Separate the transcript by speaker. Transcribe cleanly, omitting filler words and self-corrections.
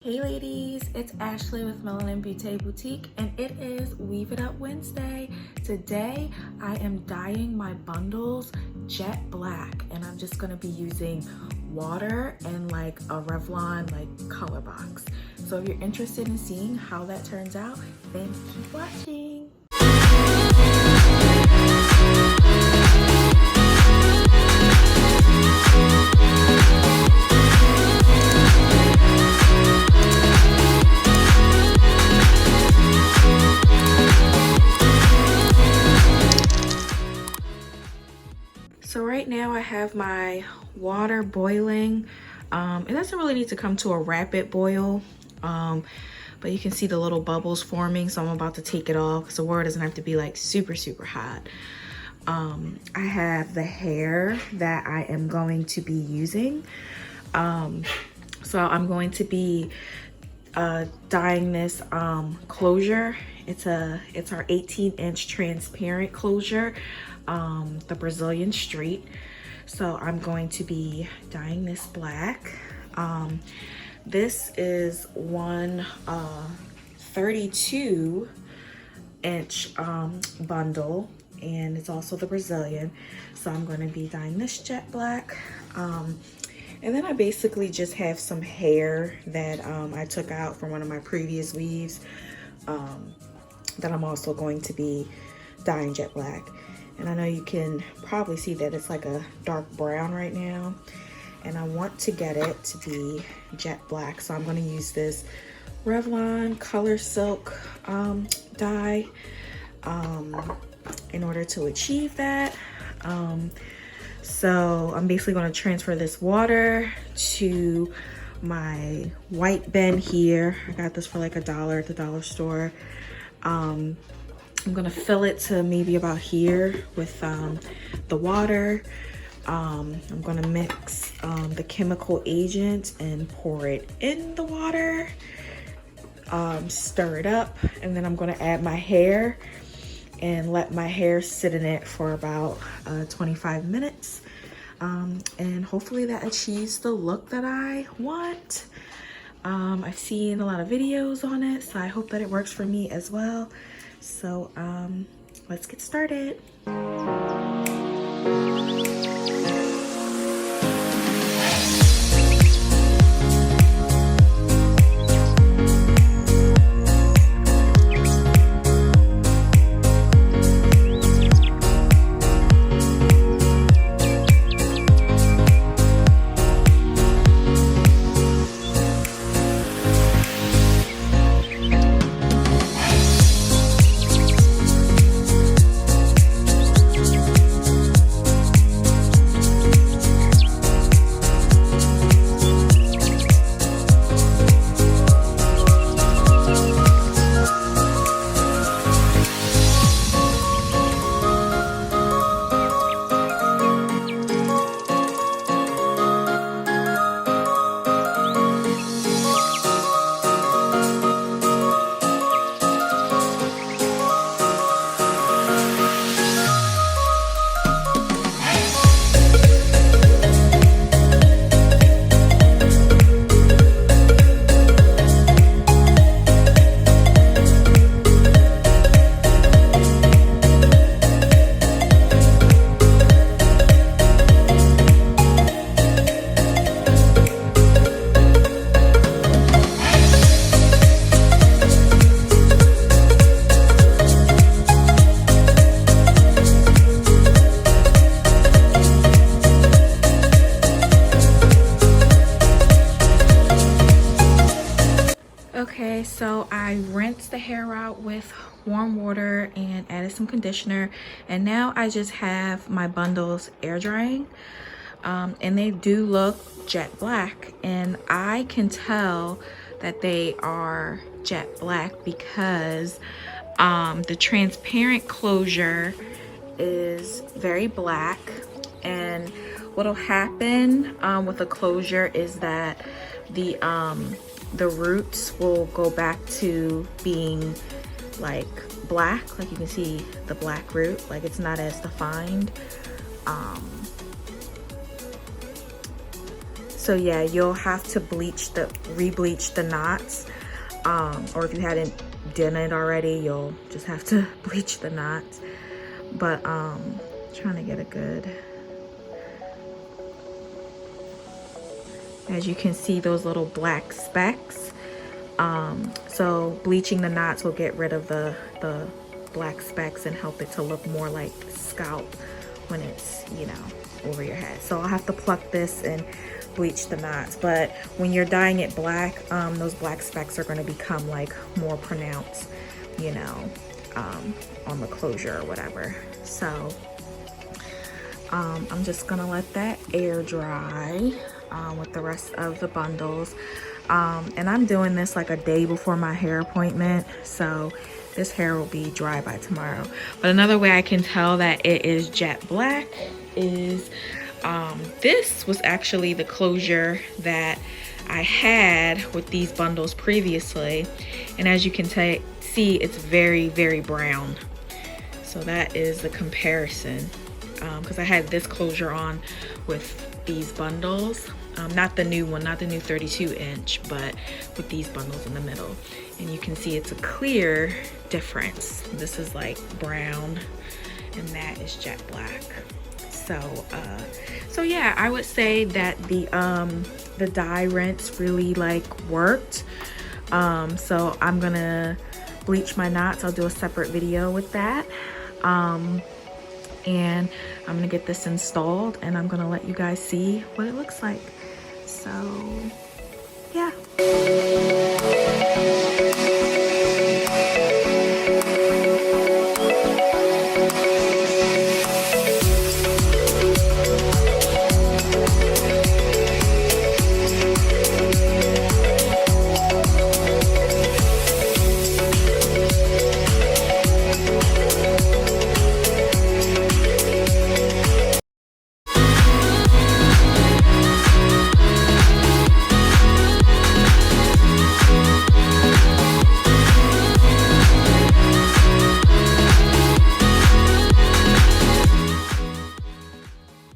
Speaker 1: Hey ladies, it's Ashley with Melanin Beaute Boutique and it is Weave It Up Wednesday. Today I am dyeing my bundles jet black and I'm just gonna be using water and like a Revlon like color box. So if you're interested in seeing how that turns out, then keep watching. So right now I have my water boiling. It doesn't really need to come to a rapid boil, but you can see the little bubbles forming. So I'm about to take it off because the water doesn't have to be like super hot. I have the hair that I am going to be using. So I'm going to be dyeing this closure. It's our 18-inch transparent closure, the Brazilian Street. So I'm going to be dyeing this black. This is one 32-inch bundle, and it's also the Brazilian. So I'm going to be dyeing this jet black. And then I basically just have some hair that I took out from one of my previous weaves that I'm also going to be dyeing jet black. And I know you can probably see that it's like a dark brown right now. And I want to get it to be jet black. So I'm going to use this Revlon Color Silk dye in order to achieve that. So I'm basically going to transfer this water to my white bin here. I got this for like $1 at the dollar store. I'm going to fill it to maybe about here with the water. I'm going to mix the chemical agent and pour it in the water. Stir it up, and then I'm going to add my hair and let my hair sit in it for about 25 minutes. And hopefully that achieves the look that I want. I've seen a lot of videos on it, so I hope that it works for me as well. So let's get started. Okay, so I rinsed the hair out with warm water and added some conditioner, and now I just have my bundles air drying, and they do look jet black, and I can tell that they are jet black because the transparent closure is very black, and what'll happen with the closure is that the roots will go back to being like black. Like you can see the black root, like it's not as defined. So yeah, you'll have to re-bleach the knots, or if you hadn't done it already, you'll just have to bleach the knots. But trying to get a good, as you can see, those little black specks. So bleaching the knots will get rid of the black specks and help it to look more like scalp when it's, you know, over your head. So I'll have to pluck this and bleach the knots. But when you're dyeing it black, those black specks are going to become like more pronounced, you know, on the closure or whatever. So I'm just gonna let that air dry with the rest of the bundles. And I'm doing this like a day before my hair appointment, so this hair will be dry by tomorrow. But another way I can tell that it is jet black is this was actually the closure that I had with these bundles previously, and as you can see, it's very, very brown. So that is the comparison, because I had this closure on with these bundles, not the new one, not the new 32-inch, but with these bundles in the middle, and you can see it's a clear difference. This is like brown and that is jet black. So yeah, I would say that the dye rinse really like worked. So I'm gonna bleach my knots. I'll do a separate video with that. And I'm gonna get this installed and I'm gonna let you guys see what it looks like. So yeah.